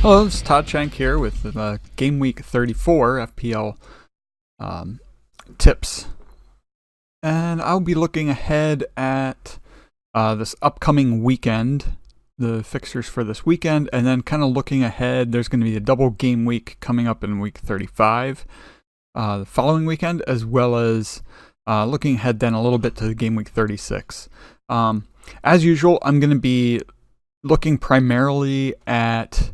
Hello, it's Todd Shank here with Gameweek 34 FPL tips. And I'll be looking ahead at this upcoming weekend, the fixtures for this weekend, and then kind of looking ahead. There's going to be a double game week coming up in week 35 the following weekend, as well as looking ahead then a little bit to the game week 36. As usual, I'm going to be looking primarily at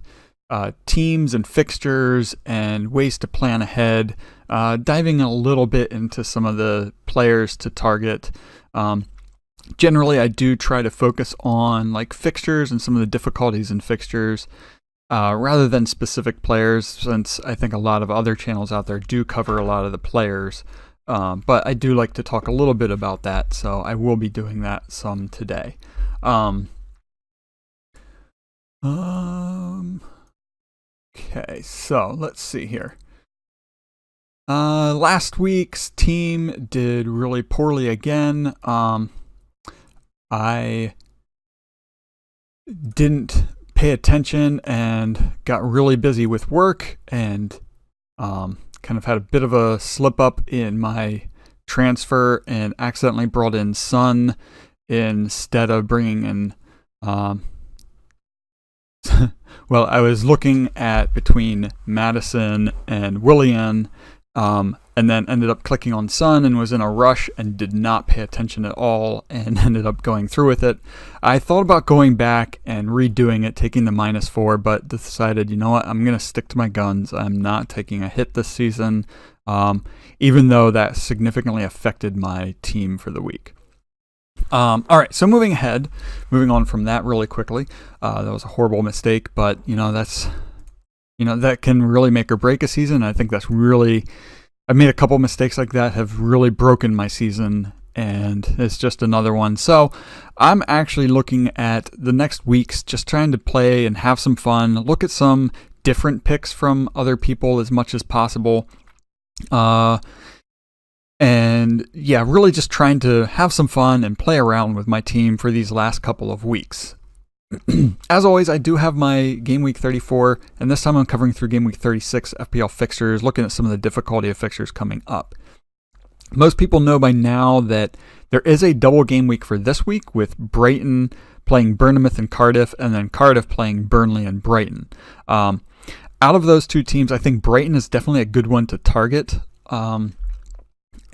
teams and fixtures and ways to plan ahead, diving a little bit into some of the players to target. Generally, I do try to focus on like fixtures and some of the difficulties in fixtures rather than specific players, since I think a lot of other channels out there do cover a lot of the players. But I do like to talk a little bit about that, so I will be doing that some today. Okay, so let's see here. Last week's team did really poorly again. I didn't pay attention and got really busy with work and kind of had a bit of a slip up in my transfer and accidentally brought in Son instead of bringing in well, I was looking at between Madison and Willian, and then ended up clicking on Son and was in a rush and did not pay attention at all and ended up going through with it. I thought about going back and redoing it, taking the -4, but decided, you know what, I'm going to stick to my guns. I'm not taking a hit this season, even though that significantly affected my team for the week. All right, so moving on from that really quickly. That was a horrible mistake, but that can really make or break a season. I think I've made a couple mistakes like that have really broken my season, and it's just another one. So I'm actually looking at the next weeks, just trying to play and have some fun, look at some different picks from other people as much as possible. And yeah, really just trying to have some fun and play around with my team for these last couple of weeks. As always, I do have my Game Week 34, and this time I'm covering through Game Week 36 FPL fixtures, looking at some of the difficulty of fixtures coming up. Most people know by now that there is a double game week for this week, with Brighton playing Bournemouth and Cardiff, and then Cardiff playing Burnley and Brighton. Out of those two teams, I think Brighton is definitely a good one to target.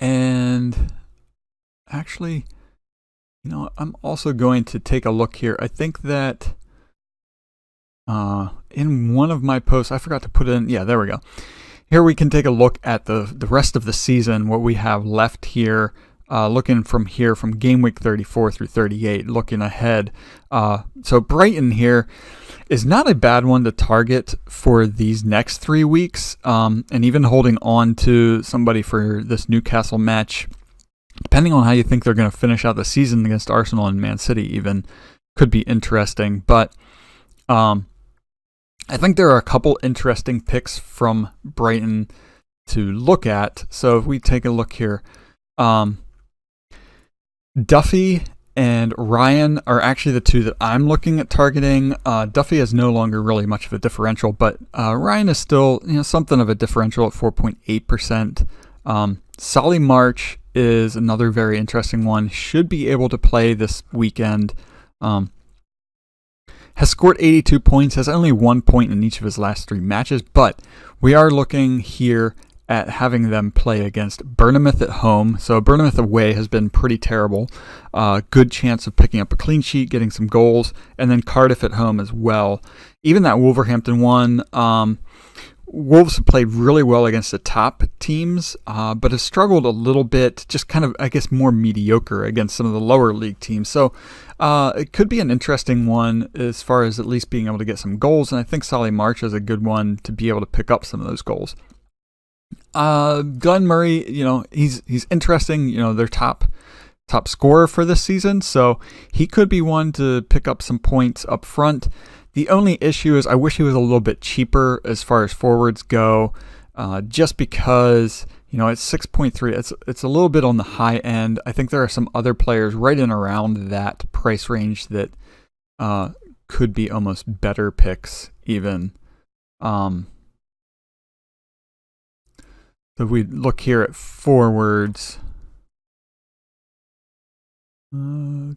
And actually, I'm also going to take a look here. I think that in one of my posts, I forgot to put in, yeah, there we go. Here we can take a look at the rest of the season, what we have left here, looking from Game Week 34 through 38, looking ahead. So Brighton here is not a bad one to target for these next 3 weeks, and even holding on to somebody for this Newcastle match, depending on how you think they're going to finish out the season against Arsenal and Man City even, could be interesting. But I think there are a couple interesting picks from Brighton to look at. So if we take a look here, Duffy and Ryan are actually the two that I'm looking at targeting. Duffy is no longer really much of a differential, but Ryan is still something of a differential at 4.8%. Solly March is another very interesting one. Should be able to play this weekend. Has scored 82 points, has only 1 point in each of his last 3 matches, but we are looking here at having them play against Bournemouth at home. So Bournemouth away has been pretty terrible. Good chance of picking up a clean sheet, getting some goals, and then Cardiff at home as well. Even that Wolverhampton one, Wolves have played really well against the top teams, but have struggled a little bit, just kind of, I guess, more mediocre against some of the lower league teams. So it could be an interesting one as far as at least being able to get some goals, and I think Solly March is a good one to be able to pick up some of those goals. Glenn Murray, he's interesting, their top scorer for this season, so he could be one to pick up some points up front. The only issue is I wish he was a little bit cheaper as far as forwards go, just because, it's 6.3. It's a little bit on the high end. I think there are some other players right in around that price range that could be almost better picks even So if we look here at forwards, arrange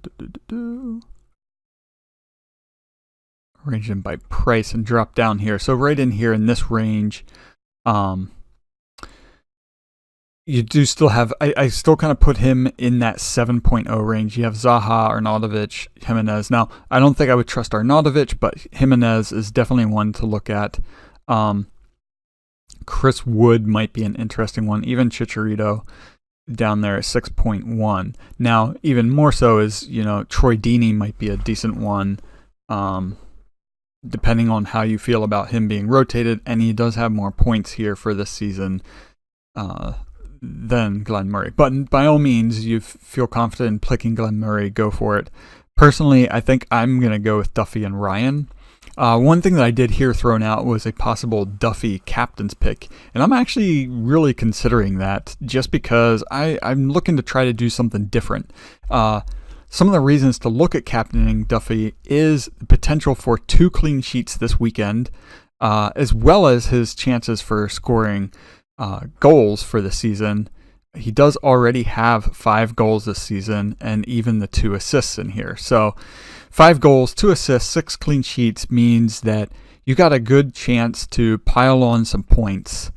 them by price and drop down here. So right in here in this range, you do still have, I still kind of put him in that 7.0 range. You have Zaha, Arnautovic, Jimenez. Now, I don't think I would trust Arnautovic, but Jimenez is definitely one to look at. Chris Wood might be an interesting one. Even Chicharito down there at 6.1. Now, even more so is, Troy Deeney might be a decent one, depending on how you feel about him being rotated. And he does have more points here for this season than Glenn Murray. But by all means, you feel confident in picking Glenn Murray, go for it. Personally, I think I'm going to go with Duffy and Ryan. One thing that I did hear thrown out was a possible Duffy captain's pick, and I'm actually really considering that just because I'm looking to try to do something different. Some of the reasons to look at captaining Duffy is the potential for 2 clean sheets this weekend, as well as his chances for scoring goals for the season. He does already have 5 goals this season and even the 2 assists in here. So 5 goals, 2 assists, 6 clean sheets means that you got a good chance to pile on some points.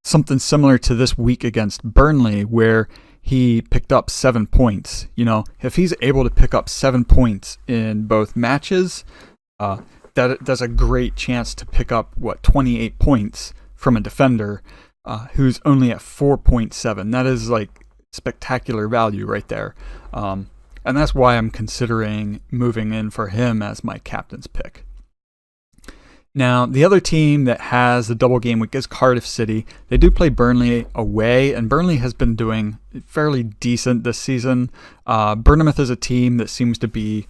Something similar to this week against Burnley where he picked up 7 points. If he's able to pick up 7 points in both matches, that's a great chance to pick up, 28 points from a defender who's only at 4.7. That is spectacular value right there. And that's why I'm considering moving in for him as my captain's pick. Now, the other team that has the double game week is Cardiff City. They do play Burnley away, and Burnley has been doing fairly decent this season. Bournemouth is a team that seems to be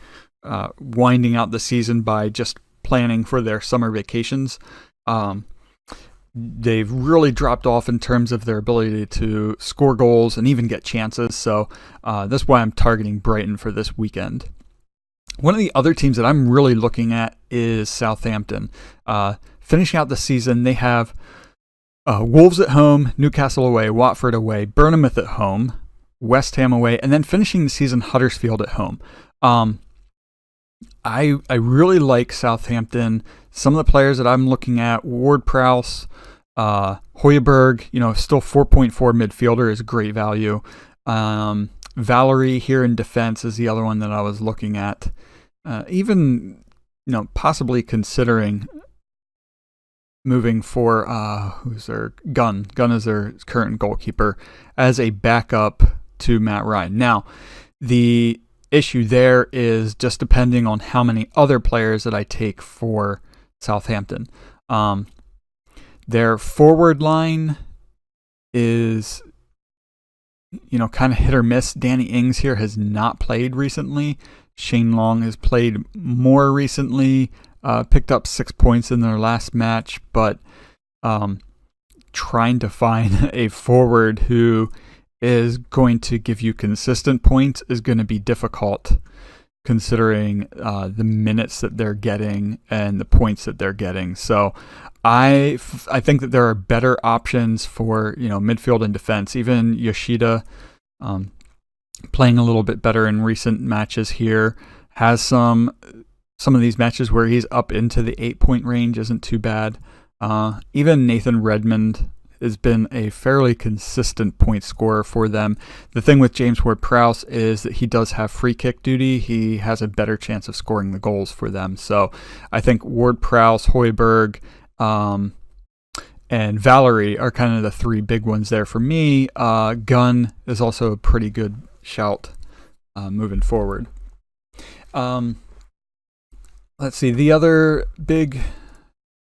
winding out the season by just planning for their summer vacations. They've really dropped off in terms of their ability to score goals and even get chances. So that's why I'm targeting Brighton for this weekend. One of the other teams that I'm really looking at is Southampton. Finishing out the season, they have Wolves at home, Newcastle away, Watford away, Bournemouth at home, West Ham away, and then finishing the season, Huddersfield at home. I really like Southampton. Some of the players that I'm looking at, Ward-Prowse, Højbjerg, still 4.4 midfielder is great value. Valerie here in defense is the other one that I was looking at. Even, possibly considering moving for, who's their Gunn. Gunn is their current goalkeeper as a backup to Matt Ryan. Now, the issue there is just depending on how many other players that I take for Southampton. Their forward line is, kind of hit or miss. Danny Ings here has not played recently. Shane Long has played more recently, picked up 6 points in their last match, but trying to find a forward who is going to give you consistent points is going to be difficult, considering the minutes that they're getting and the points that they're getting. So I think that there are better options for midfield and defense. Even Yoshida, playing a little bit better in recent matches here, has some of these matches where he's up into the 8-point range isn't too bad. Even Nathan Redmond has been a fairly consistent point scorer for them. The thing with James Ward-Prowse is that he does have free kick duty. He has a better chance of scoring the goals for them. So I think Ward-Prowse, Højbjerg, and Valerie are kind of the 3 big ones there for me. Gunn is also a pretty good shout moving forward. Let's see, the other big...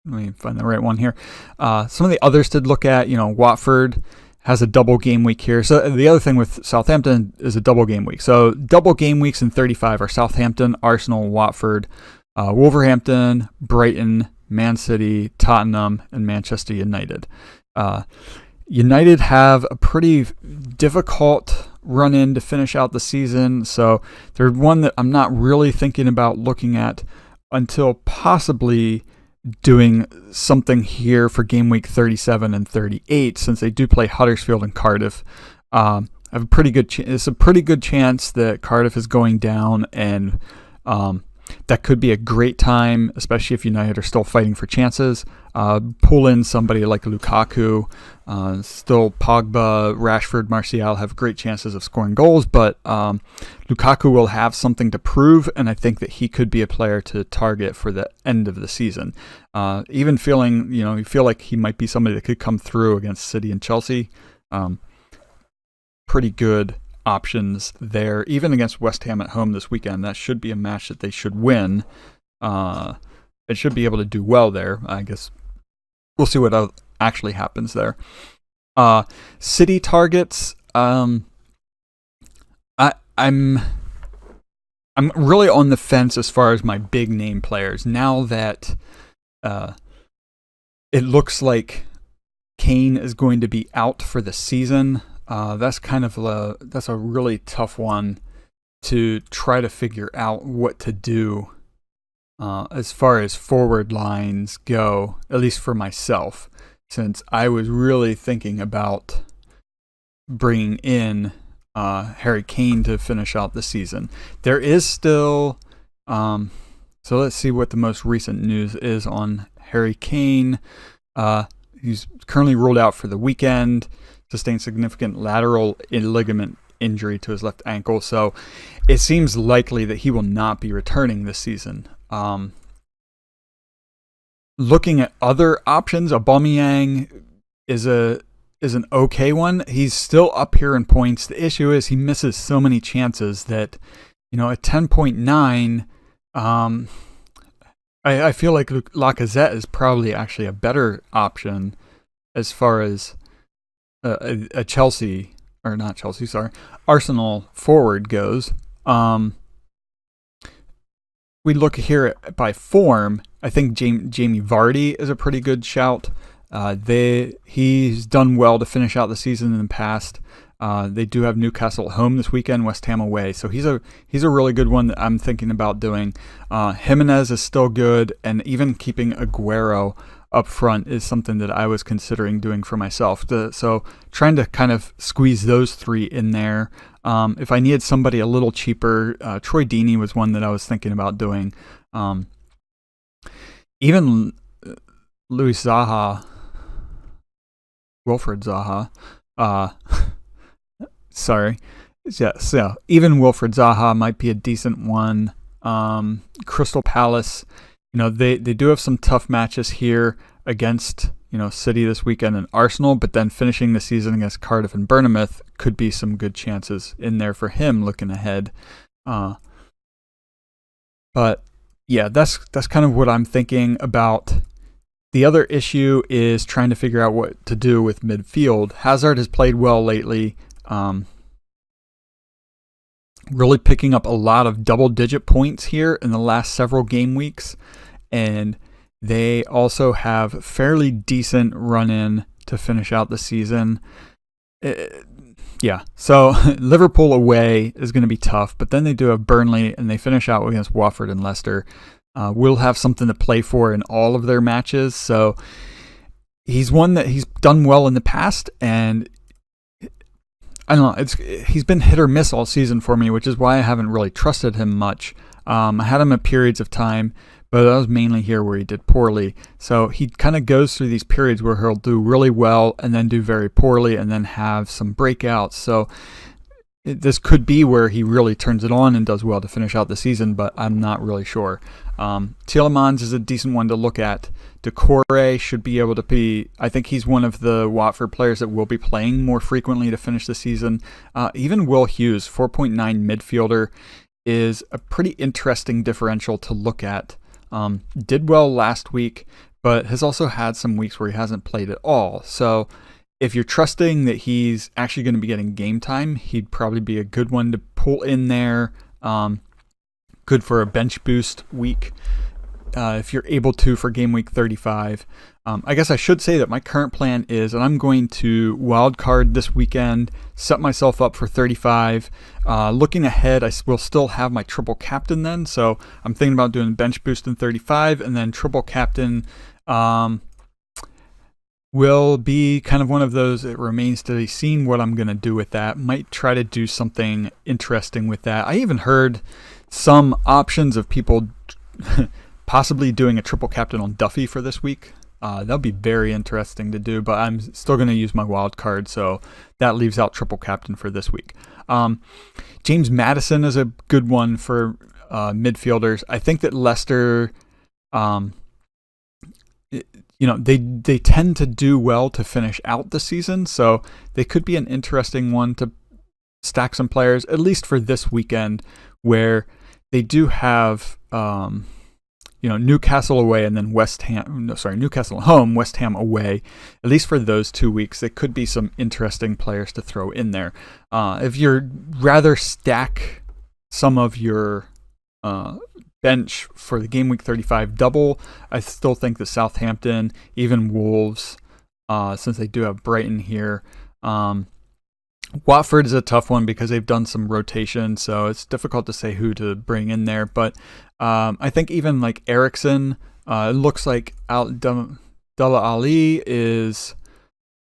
Let me find the right one here. Some of the others to look at, Watford has a double game week here. So the other thing with Southampton is a double game week. So double game weeks in 35 are Southampton, Arsenal, Watford, Wolverhampton, Brighton, Man City, Tottenham, and Manchester United. United have a pretty difficult run-in to finish out the season. So they're one that I'm not really thinking about looking at until possibly doing something here for game week 37 and 38, since they do play Huddersfield and Cardiff. I have a pretty good it's a pretty good chance that Cardiff is going down, and that could be a great time, especially if United are still fighting for chances. Pull in somebody like Lukaku. Still Pogba, Rashford, Martial have great chances of scoring goals, but Lukaku will have something to prove, and I think that he could be a player to target for the end of the season. Even feeling, you feel like he might be somebody that could come through against City and Chelsea. Pretty good options there, even against West Ham at home this weekend. That should be a match that they should win. It should be able to do well there. I guess we'll see what actually happens there. City targets. I'm really on the fence as far as my big name players now that it looks like Kane is going to be out for the season. That's a really tough one to try to figure out what to do as far as forward lines go, at least for myself, since I was really thinking about bringing in Harry Kane to finish out the season. There is still, so let's see what the most recent news is on Harry Kane. He's currently ruled out for the weekend. Sustained significant lateral ligament injury to his left ankle, so it seems likely that he will not be returning this season. Looking at other options, Aubameyang is an okay one. He's still up here in points. The issue is he misses so many chances that, at 10.9, I feel like Lacazette is probably actually a better option as far as a Arsenal forward goes. We look here by form. I think Jamie Vardy is a pretty good shout. He's done well to finish out the season in the past. They do have Newcastle at home this weekend, West Ham away. So he's a really good one that I'm thinking about doing. Jimenez is still good, and even keeping Aguero up front is something that I was considering doing for myself. So trying to kind of squeeze those three in there. If I needed somebody a little cheaper, Troy Deeney was one that I was thinking about doing. Even Wilfred Zaha. Sorry. Yeah, so even Wilfred Zaha might be a decent one. Crystal Palace, they do have some tough matches here against, City this weekend and Arsenal, but then finishing the season against Cardiff and Bournemouth could be some good chances in there for him looking ahead. But yeah, that's kind of what I'm thinking about. The other issue is trying to figure out what to do with midfield. Hazard has played well lately. Really picking up a lot of double-digit points here in the last several game weeks, and they also have fairly decent run-in to finish out the season. So Liverpool away is going to be tough, but then they do have Burnley, and they finish out against Watford and Leicester. Will have something to play for in all of their matches, so he's one that he's done well in the past, and I don't know, he's been hit or miss all season for me, which is why I haven't really trusted him much. I had him at periods of time, but that was mainly here where he did poorly. So he kind of goes through these periods where he'll do really well and then do very poorly and then have some breakouts. So this could be where he really turns it on and does well to finish out the season, but I'm not really sure. Tielemans is a decent one to look at. Decore should be able to be, I think he's one of the Watford players that will be playing more frequently to finish the season. Even Will Hughes, 4.9 midfielder, is a pretty interesting differential to look at. Did well last week, but has also had some weeks where he hasn't played at all. So if you're trusting that he's actually going to be getting game time, he'd probably be a good one to pull in there. Good for a bench boost week if you're able to for game week 35. I guess I should say that my current plan is that I'm going to wildcard this weekend, set myself up for 35. Looking ahead, I will still have my triple captain then, so I'm thinking about doing bench boost in 35, and then triple captain will be kind of one of those. It remains to be seen what I'm going to do with that. Might try to do something interesting with that. I even heard some options of people possibly doing a triple captain on Duffy for this week. That'll be very interesting to do, but I'm still going to use my wild card, so that leaves out triple captain for this week. James Maddison is a good one for midfielders. I think that Leicester, they tend to do well to finish out the season, so they could be an interesting one to stack some players, at least for this weekend, where they do have Newcastle away and then Newcastle at home, West Ham away. At least for those 2 weeks, there could be some interesting players to throw in there. If you're rather stack some of your bench for the Game Week 35 double, I still think the Southampton, even Wolves, since they do have Brighton here. Watford is a tough one because they've done some rotation, so it's difficult to say who to bring in there. But I think even like Ericsson, it looks like Della Ali is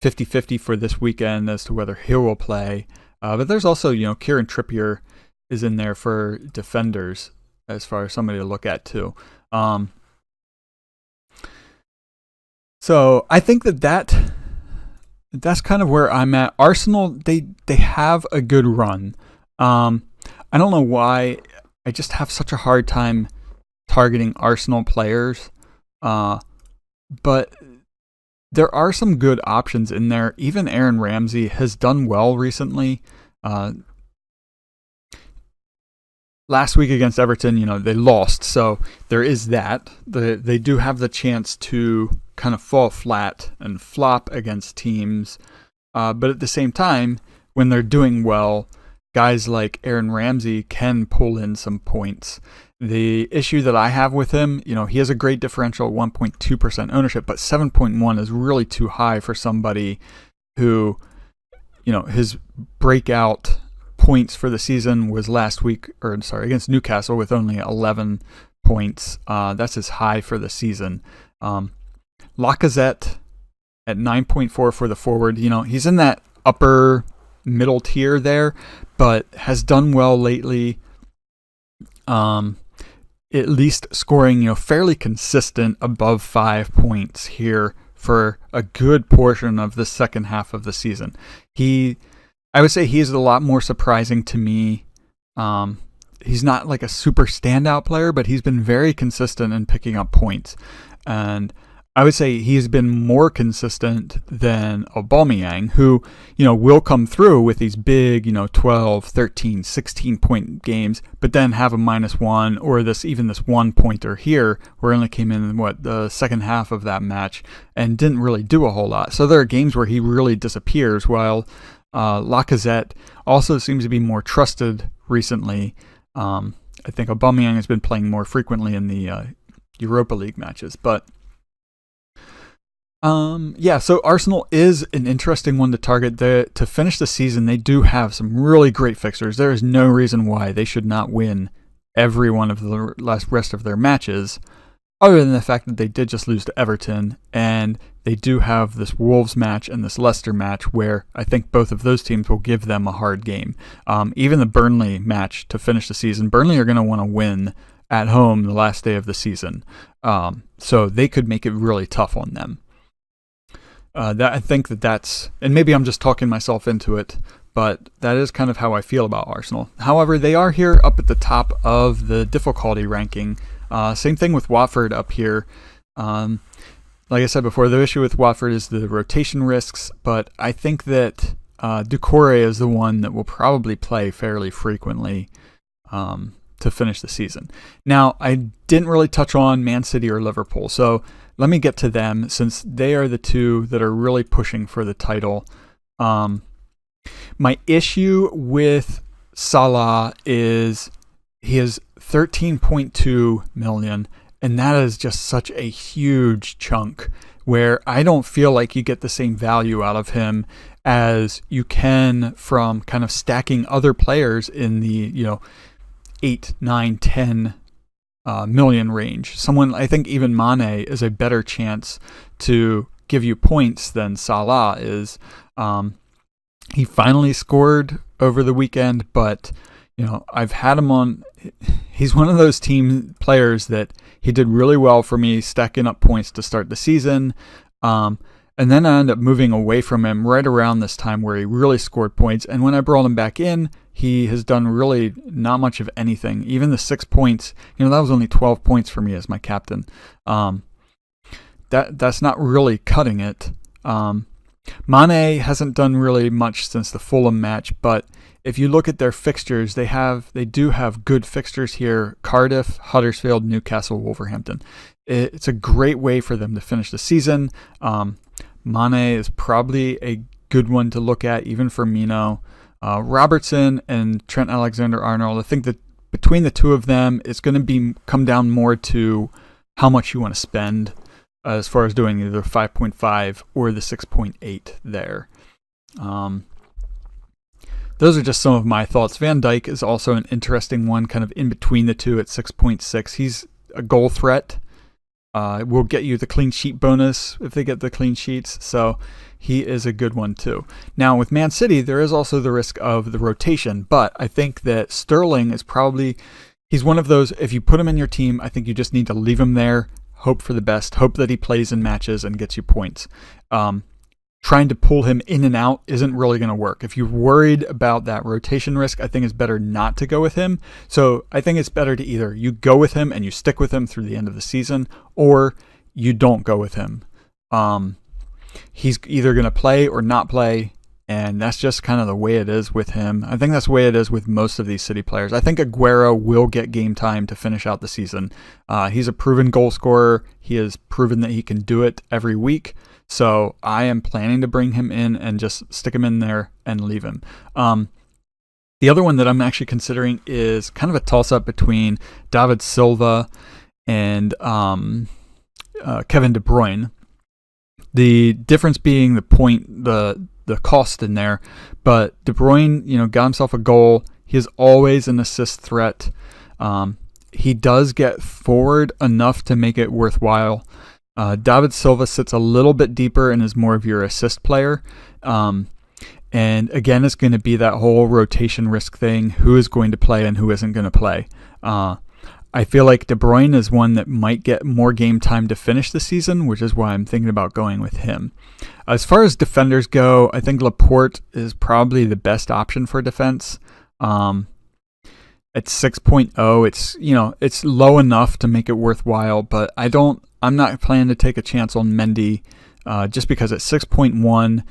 50-50 for this weekend as to whether he will play. But there's also, Kieran Trippier is in there for defenders as far as somebody to look at too. So I think that's kind of where I'm at. Arsenal, they have a good run. I don't know why. I just have such a hard time targeting Arsenal players. But there are some good options in there. Even Aaron Ramsey has done well recently. Last week against Everton, they lost, so there is that. They do have the chance to kind of fall flat and flop against teams. But at the same time, when they're doing well, guys like Aaron Ramsey can pull in some points. The issue that I have with him, he has a great differential, 1.2% ownership, but 7.1 is really too high for somebody who, his breakout points for the season was against Newcastle with only 11 points. That's his high for the season. Lacazette at 9.4 for the forward. He's in that upper middle tier there, but has done well lately. At least scoring, fairly consistent above 5 points here for a good portion of the second half of the season. I would say he's a lot more surprising to me. He's not like a super standout player, but he's been very consistent in picking up points. And I would say he's been more consistent than Aubameyang, who, will come through with these big, 12, 13, 16-point games, but then have a -1 or this 1-pointer here where he only came in the second half of that match and didn't really do a whole lot. So there are games where he really disappears, while Lacazette also seems to be more trusted recently. I think Aubameyang has been playing more frequently in the Europa League matches, but so Arsenal is an interesting one to target. To finish the season, they do have some really great fixtures. There is no reason why they should not win every one of the rest of their matches, other than the fact that they did just lose to Everton, and they do have this Wolves match and this Leicester match where I think both of those teams will give them a hard game. Even the Burnley match to finish the season, Burnley are going to want to win at home the last day of the season. So they could make it really tough on them. I think that's, and maybe I'm just talking myself into it, but that is kind of how I feel about Arsenal. However, they are here up at the top of the difficulty ranking. Same thing with Watford up here. Like I said before, the issue with Watford is the rotation risks, but I think that Doucouré is the one that will probably play fairly frequently to finish the season. Now, I didn't really touch on Man City or Liverpool, so let me get to them since they are the two that are really pushing for the title. My issue with Salah is he has 13.2 million, and that is just such a huge chunk where I don't feel like you get the same value out of him as you can from kind of stacking other players in the 8, 9, 10 million range. Someone, I think even Mane is a better chance to give you points than Salah is. He finally scored over the weekend, but I've had him on. He's one of those team players that he did really well for me, stacking up points to start the season. And then I ended up moving away from him right around this time where he really scored points. And when I brought him back in, he has done really not much of anything. Even the 6 points, that was only 12 points for me as my captain. That's not really cutting it. Mane hasn't done really much since the Fulham match, but if you look at their fixtures, they do have good fixtures here: Cardiff, Huddersfield, Newcastle, Wolverhampton. It's a great way for them to finish the season. Mane is probably a good one to look at, even for Mino. Robertson and Trent Alexander-Arnold, I think that between the two of them, it's going to come down more to how much you want to spend as far as doing either 5.5 or the 6.8 there. Those are just some of my thoughts. Van Dijk is also an interesting one, kind of in between the two at 6.6. He's a goal threat. Will get you the clean sheet bonus if they get the clean sheets, so he is a good one too. Now with Man City, there is also the risk of the rotation, but I think that Sterling is he's one of those, if you put him in your team, I think you just need to leave him there, hope for the best, hope that he plays in matches and gets you points. Trying to pull him in and out isn't really going to work. If you're worried about that rotation risk, I think it's better not to go with him. So I think it's better to either you go with him and you stick with him through the end of the season, or you don't go with him. He's either going to play or not play, and that's just kind of the way it is with him. I think that's the way it is with most of these City players. I think Aguero will get game time to finish out the season. He's a proven goal scorer. He has proven that he can do it every week. So I am planning to bring him in and just stick him in there and leave him. The other one that I'm actually considering is kind of a toss-up between David Silva and Kevin De Bruyne. The difference being the cost in there. But De Bruyne, got himself a goal. He is always an assist threat. He does get forward enough to make it worthwhile. David Silva sits a little bit deeper and is more of your assist player. And again, it's going to be that whole rotation risk thing. Who is going to play and who isn't going to play? I feel like De Bruyne is one that might get more game time to finish the season, which is why I'm thinking about going with him. As far as defenders go, I think Laporte is probably the best option for defense. At 6.0, it's low enough to make it worthwhile, but I'm not planning to take a chance on Mendy just because at 6.1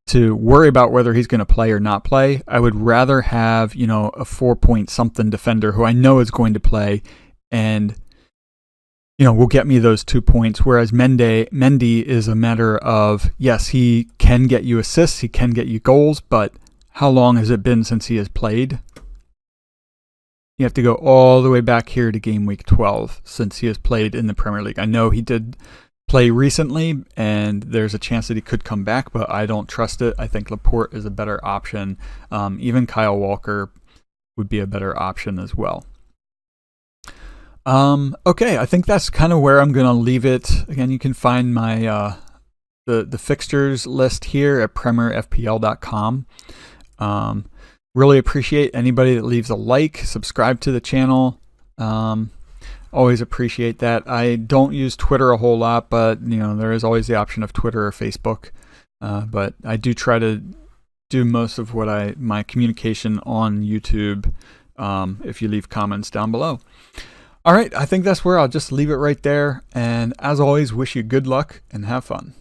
to worry about whether he's going to play or not play. I would rather have, a 4-point-something defender who I know is going to play and, will get me those 2 points. Whereas Mendy is a matter of, yes, he can get you assists, he can get you goals, but how long has it been since he has played? You have to go all the way back here to Gameweek 12 since he has played in the Premier League. I know he did play recently, and there's a chance that he could come back, but I don't trust it. I think Laporte is a better option. Even Kyle Walker would be a better option as well. Okay, I think that's kind of where I'm going to leave it. Again, you can find my the fixtures list here at PremierFPL.com. Really appreciate anybody that leaves a like, subscribe to the channel. Always appreciate that. I don't use Twitter a whole lot, but there is always the option of Twitter or Facebook. But I do try to do most of my communication on YouTube. If you leave comments down below. All right, I think that's where I'll just leave it right there. And as always, wish you good luck and have fun.